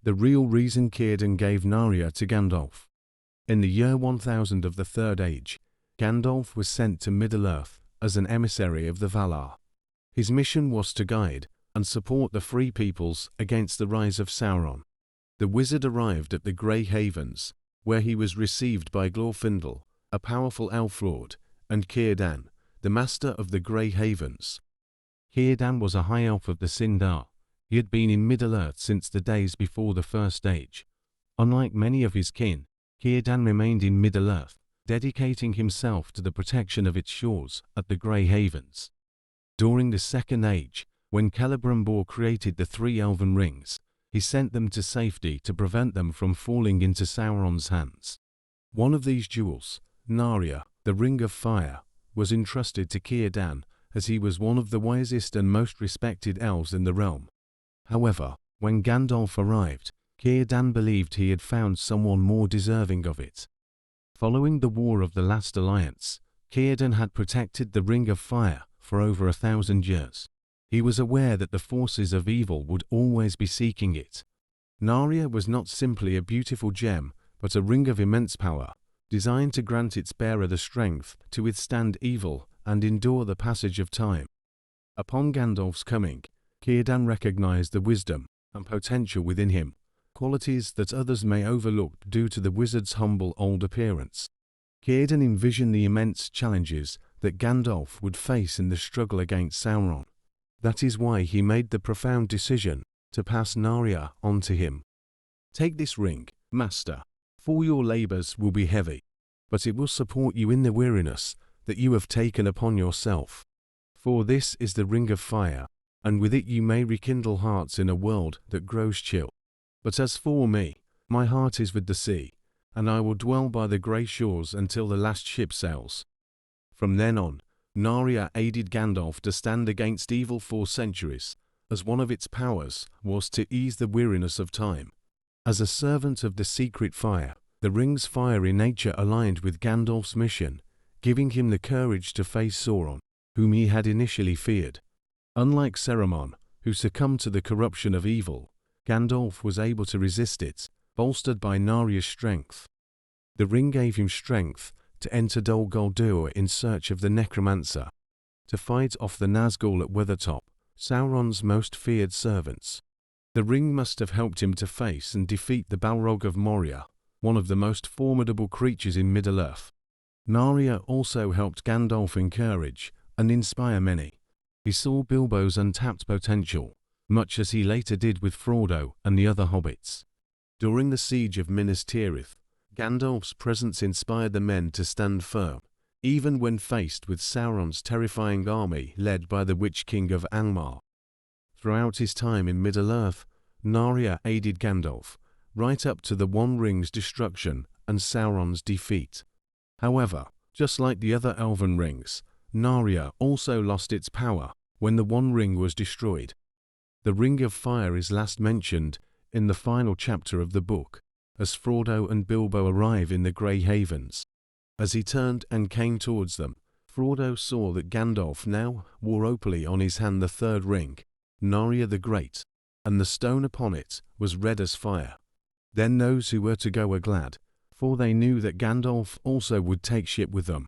the real reason Círdan gave Narya to Gandalf. In the year 1000 of the Third Age, Gandalf was sent to Middle-earth as an emissary of the Valar. His mission was to guide and support the Free Peoples against the rise of Sauron. The wizard arrived at the Grey Havens, where he was received by Glorfindel, a powerful elf lord, and Círdan, the master of the Grey Havens. Círdan was a high elf of the Sindar. He had been in Middle-earth since the days before the First Age. Unlike many of his kin, Círdan remained in Middle-earth, dedicating himself to the protection of its shores at the Grey Havens. During the Second Age, when Celebrimbor created the 3 elven rings, he sent them to safety to prevent them from falling into Sauron's hands. One of these jewels, Narya, the Ring of Fire, was entrusted to Círdan, as he was one of the wisest and most respected elves in the realm. However, when Gandalf arrived, Círdan believed he had found someone more deserving of it. Following the War of the Last Alliance, Círdan had protected the Ring of Fire for over 1,000 years. He was aware that the forces of evil would always be seeking it. Narya was not simply a beautiful gem, but a ring of immense power, designed to grant its bearer the strength to withstand evil and endure the passage of time. Upon Gandalf's coming, Círdan recognized the wisdom and potential within him, qualities that others may overlook due to the wizard's humble old appearance. Círdan envisioned the immense challenges that Gandalf would face in the struggle against Sauron. That is why he made the profound decision to pass Narya on to him. "Take this ring, Master, for your labors will be heavy, but it will support you in the weariness that you have taken upon yourself. For this is the Ring of Fire, and with it you may rekindle hearts in a world that grows chill. But as for me, my heart is with the sea, and I will dwell by the grey shores until the last ship sails." From then on, Narya aided Gandalf to stand against evil for centuries, as one of its powers was to ease the weariness of time. As a servant of the secret fire, the ring's fiery nature aligned with Gandalf's mission, giving him the courage to face Sauron, whom he had initially feared. Unlike Saruman, who succumbed to the corruption of evil, Gandalf was able to resist it, bolstered by Narya's strength. The ring gave him strength to enter Dol Guldur in search of the necromancer, to fight off the Nazgul at Weathertop, Sauron's most feared servants. The ring must have helped him to face and defeat the Balrog of Moria, one of the most formidable creatures in Middle-earth. Narya also helped Gandalf encourage and inspire many. He saw Bilbo's untapped potential, much as he later did with Frodo and the other hobbits. During the siege of Minas Tirith, Gandalf's presence inspired the men to stand firm, even when faced with Sauron's terrifying army led by the Witch King of Angmar. Throughout his time in Middle-earth, Narya aided Gandalf, right up to the One Ring's destruction and Sauron's defeat. However, just like the other elven rings, Narya also lost its power when the One Ring was destroyed. The Ring of Fire is last mentioned in the final chapter of the book, as Frodo and Bilbo arrive in the Grey Havens. As he turned and came towards them, Frodo saw that Gandalf now wore openly on his hand the third ring, Narya the Great, and the stone upon it was red as fire. Then those who were to go were glad, for they knew that Gandalf also would take ship with them.